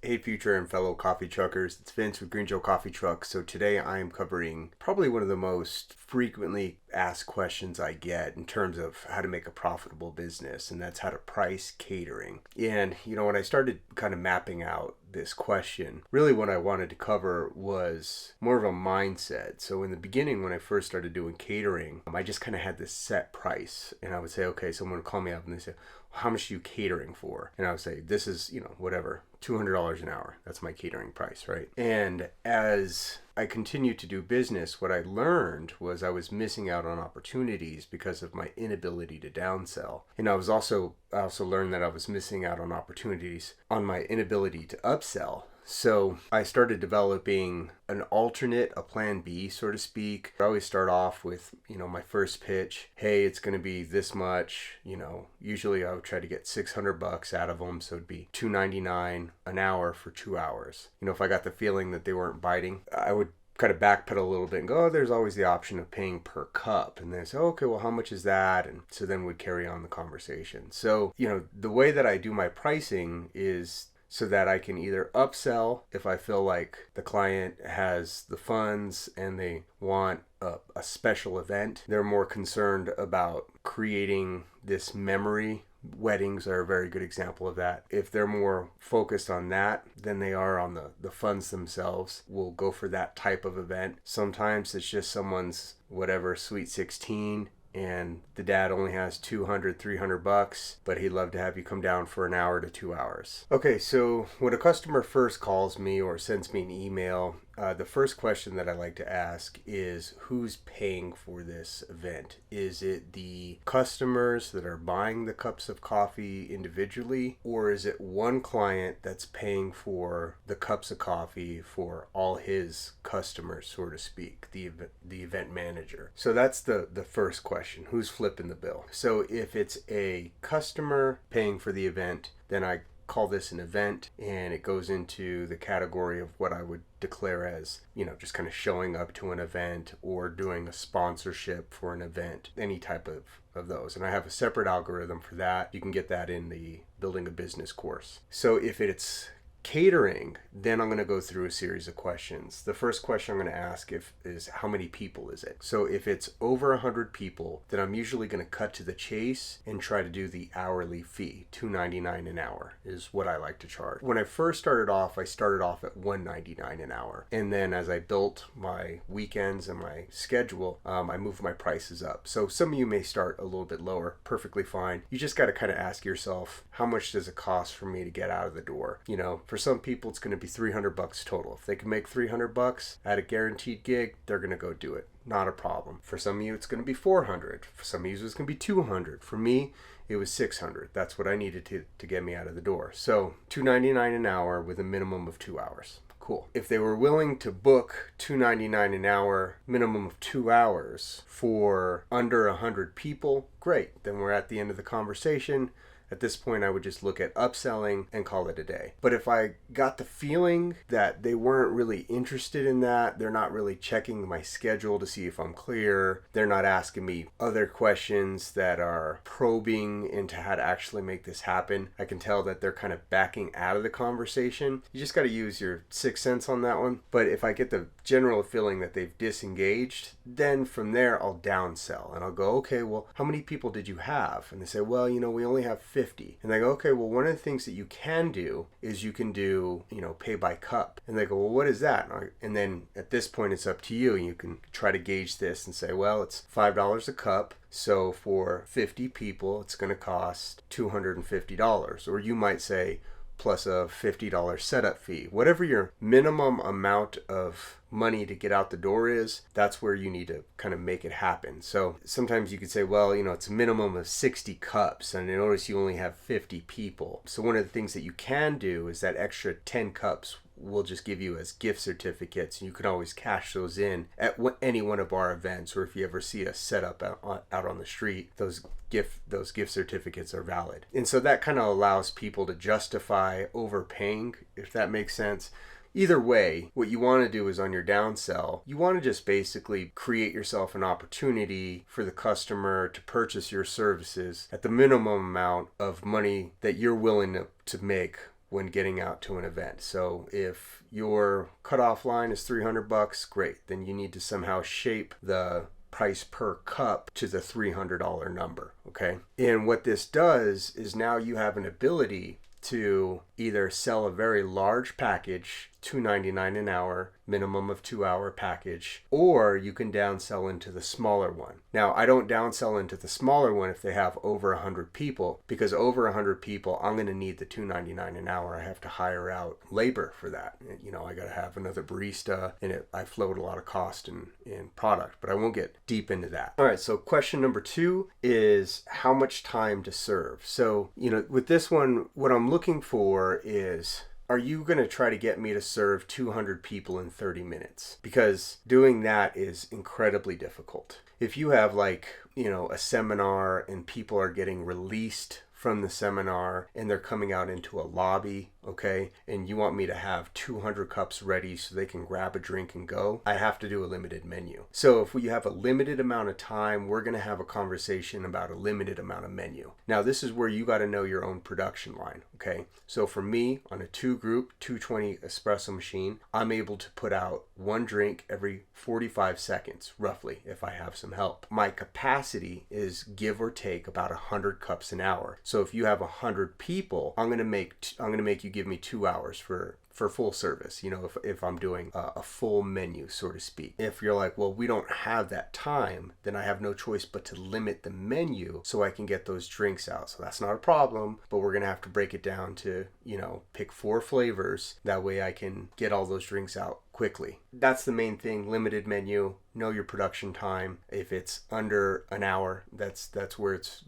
Hey, future and fellow coffee truckers, it's Vince with Green Joe Coffee Truck. So today I am covering probably one of the most frequently asked questions I get in terms of how to make a profitable business, and that's how to price catering. And, when I started kind of mapping out this question, really what I wanted to cover was more of a mindset. So in the beginning, when I first started doing catering, I just kind of had this set price, and I would say, okay, someone would call me up and they say, how much are you catering for? And I would say, this is, whatever, $200 an hour. That's my catering price, right? And as I continued to do business, what I learned was I was missing out on opportunities because of my inability to downsell. And I also learned that I was missing out on opportunities on my inability to upsell. So I started developing an alternate, a plan B, so to speak. I always start off with, my first pitch. Hey, it's going to be this much. Usually I would try to get $600 out of them. So it'd be $299 an hour for 2 hours. If I got the feeling that they weren't biting, I would kind of backpedal a little bit and go, oh, there's always the option of paying per cup. And they say, okay, well, how much is that? And so then we'd carry on the conversation. So, the way that I do my pricing is so that I can either upsell if I feel like the client has the funds and they want a special event. They're more concerned about creating this memory. Weddings are a very good example of that. If they're more focused on that than they are on the funds themselves, we'll go for that type of event. Sometimes it's just someone's sweet 16 and the dad only has $200-$300, but he'd love to have you come down for an hour to 2 hours. Okay, so when a customer first calls me or sends me an email, the first question that I like to ask is, who's paying for this event? Is it the customers that are buying the cups of coffee individually, or is it one client that's paying for the cups of coffee for all his customers, so to speak, the event manager? So that's the first question. Who's flipping the bill? So if it's a customer paying for the event, then I call this an event, and it goes into the category of what I would declare as, just kind of showing up to an event or doing a sponsorship for an event, any type of those. And I have a separate algorithm for that. You can get that in the Building a Business course. So if it's catering, then I'm going to go through a series of questions. The first question I'm going to ask is how many people is it? So if it's over 100 people, then I'm usually going to cut to the chase and try to do the hourly fee. $2.99 an hour is what I like to charge. When I first started off, I started off at $1.99 an hour. And then as I built my weekends and my schedule, I moved my prices up. So some of you may start a little bit lower, perfectly fine. You just got to kind of ask yourself, how much does it cost for me to get out of the door? For some people, it's going to be $300 total. If they can make $300 at a guaranteed gig, they're going to go do it. Not a problem. For some of you, it's going to be $400. For some of you, it's going to be $200. For me, it was $600. That's what I needed to get me out of the door. So $2.99 an hour with a minimum of 2 hours. Cool. If they were willing to book $2.99 an hour, minimum of 2 hours for under 100 people, great. Then we're at the end of the conversation. At this point, I would just look at upselling and call it a day. But if I got the feeling that they weren't really interested in that, they're not really checking my schedule to see if I'm clear, they're not asking me other questions that are probing into how to actually make this happen, I can tell that they're kind of backing out of the conversation. You just got to use your sixth sense on that one. But if I get the general feeling that they've disengaged, then from there I'll downsell and I'll go, okay, well, how many people did you have? And they say, well, we only have 50. And they go, okay, well, one of the things that you can do is you can do, pay by cup. And they go, well, what is that? And then at this point, it's up to you. And you can try to gauge this and say, well, it's $5 a cup. So for 50 people, it's going to cost $250. Or you might say, plus a $50 setup fee. Whatever your minimum amount of money to get out the door is, that's where you need to kind of make it happen. So sometimes you could say, well, it's a minimum of 60 cups, and notice you only have 50 people. So one of the things that you can do is that extra 10 cups we'll just give you as gift certificates, and you can always cash those in at any one of our events, or if you ever see us set up out on the street, those gift certificates are valid. And so that kind of allows people to justify overpaying, if that makes sense. Either way, what you want to do is on your downsell, you want to just basically create yourself an opportunity for the customer to purchase your services at the minimum amount of money that you're willing to make when getting out to an event. So if your cutoff line is $300, great. Then you need to somehow shape the price per cup to the $300 number, okay? And what this does is now you have an ability to either sell a very large package, $2.99 an hour, minimum of 2-hour package, or you can downsell into the smaller one. Now, I don't downsell into the smaller one if they have over 100 people, because over 100 people, I'm going to need the $2.99 an hour. I have to hire out labor for that. You know, I got to have another barista, and I float a lot of cost in product, but I won't get deep into that. All right, so question number 2 is how much time to serve. So, you know, with this one, what I'm looking for is, are you going to try to get me to serve 200 people in 30 minutes? Because doing that is incredibly difficult. If you have like, you know, a seminar and people are getting released from the seminar and they're coming out into a lobby, okay, and you want me to have 200 cups ready so they can grab a drink and go, I have to do a limited menu. So if we have a limited amount of time, we're going to have a conversation about a limited amount of menu. Now, this is where you got to know your own production line, okay? So for me, on a 2-group, 220 espresso machine, I'm able to put out one drink every 45 seconds, roughly, if I have some help. My capacity is give or take about 100 cups an hour. So if you have 100 people, I'm going to make you give me 2 hours for full service, you know, if I'm doing a full menu, so to speak. If you're like, well, we don't have that time, then I have no choice but to limit the menu so I can get those drinks out. So that's not a problem, but we're going to have to break it down to, you know, pick 4 flavors. That way I can get all those drinks out quickly. That's the main thing. Limited menu, know your production time. If it's under an hour, that's where it's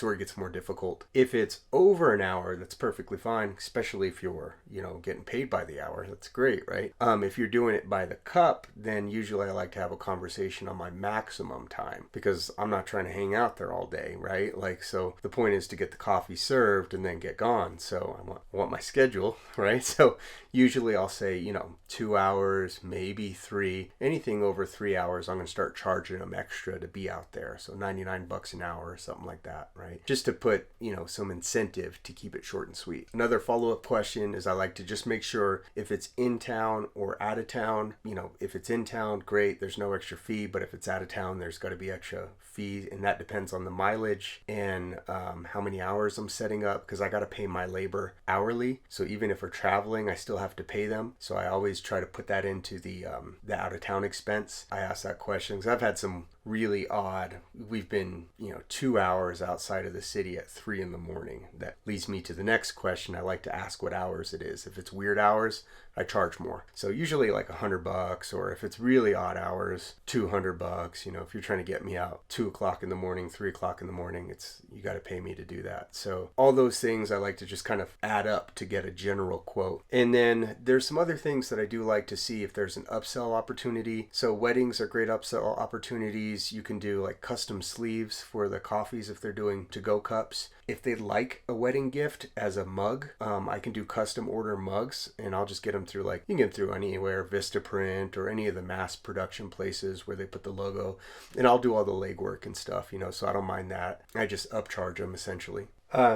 where it gets more difficult. If it's over an hour, that's perfectly fine, especially if you're, you know, getting paid by the hour. That's great, right? If you're doing it by the cup, then usually I like to have a conversation on my maximum time, because I'm not trying to hang out there all day, right? Like, so the point is to get the coffee served and then get gone. So I want my schedule, right? So usually I'll say, you know, 2 hours, maybe 3. Anything over 3 hours, I'm going to start charging them extra to be out there. So $99 an hour or something like that, right? Just to put, you know, some incentive to keep it short and sweet. Another follow-up question is I like to just make sure if it's in town or out of town. You know, if it's in town, great, there's no extra fee, but if it's out of town, there's got to be extra fee, and that depends on the mileage and how many hours I'm setting up, because I got to pay my labor hourly. So even if we're traveling, I still have to pay them. So I always try to put that into the out of town expense. I ask that question because I've had some really odd, we've been, you know, 2 hours outside of the city at 3 in the morning. That leads me to the next question. I like to ask what hours it is. If it's weird hours, I charge more. So usually like $100, or if it's really odd hours, $200. You know, if you're trying to get me out 2 o'clock in the morning, 3 o'clock in the morning, you got to pay me to do that. So all those things I like to just kind of add up to get a general quote. And then there's some other things that I do like to see if there's an upsell opportunity. So weddings are great upsell opportunities. You can do like custom sleeves for the coffees if they're doing to-go cups. If they'd like a wedding gift as a mug, I can do custom order mugs, and I'll just get them through, like, you can get them through anywhere, Vistaprint or any of the mass production places where they put the logo, and I'll do all the legwork and stuff, you know, so I don't mind that. I just upcharge them essentially.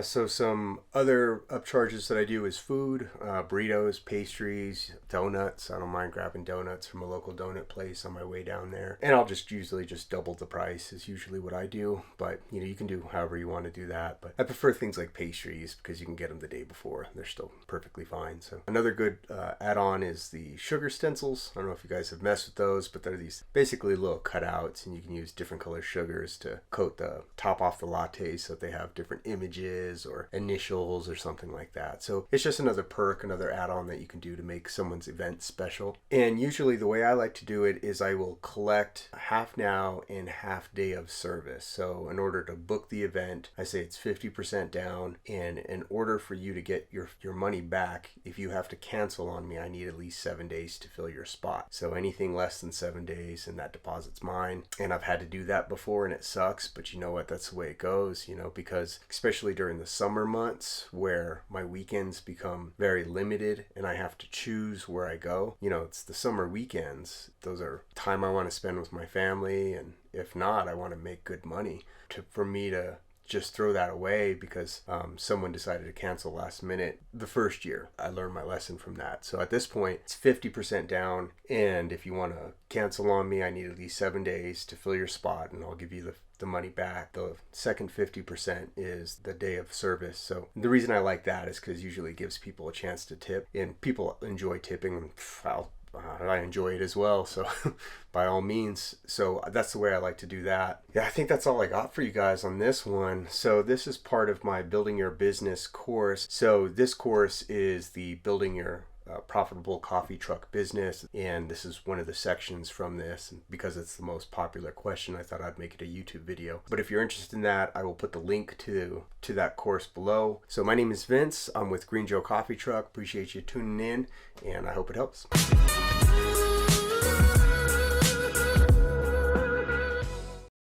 So some other upcharges that I do is food, burritos, pastries, donuts. I don't mind grabbing donuts from a local donut place on my way down there. And I'll just usually just double the price is usually what I do. But, you know, you can do however you want to do that. But I prefer things like pastries because you can get them the day before. They're still perfectly fine. So another good add-on is the sugar stencils. I don't know if you guys have messed with those, but they're these basically little cutouts, and you can use different color sugars to coat the top off the lattes so that they have different images or initials or something like that. So it's just another perk, another add-on that you can do to make someone's event special. And usually the way I like to do it is I will collect half now and half day of service. So in order to book the event, I say it's 50% down, and in order for you to get your money back, if you have to cancel on me, I need at least 7 days to fill your spot. So anything less than 7 days and that deposit's mine. And I've had to do that before and it sucks, but you know what, that's the way it goes, you know, because especially during the summer months where my weekends become very limited and I have to choose where I go. You know, it's the summer weekends. Those are time I want to spend with my family, and if not, I want to make good money. For me to just throw that away because someone decided to cancel last minute the first year. I learned my lesson from that. So at this point, it's 50% down. And if you want to cancel on me, I need at least 7 days to fill your spot, and I'll give you the money back. The second 50% is the day of service. So the reason I like that is because usually it gives people a chance to tip, and people enjoy tipping. I enjoy it as well, so by all means. So that's the way I like to do that. Yeah, I think that's all I got for you guys on this one. So this is part of my Building Your Business course. So this course is the Building Your Profitable Coffee Truck Business, and this is one of the sections from this. And because it's the most popular question, I thought I'd make it a YouTube video. But if you're interested in that, I will put the link to that course below. So my name is Vince. I'm with Green Joe Coffee Truck. Appreciate you tuning in, and I hope it helps.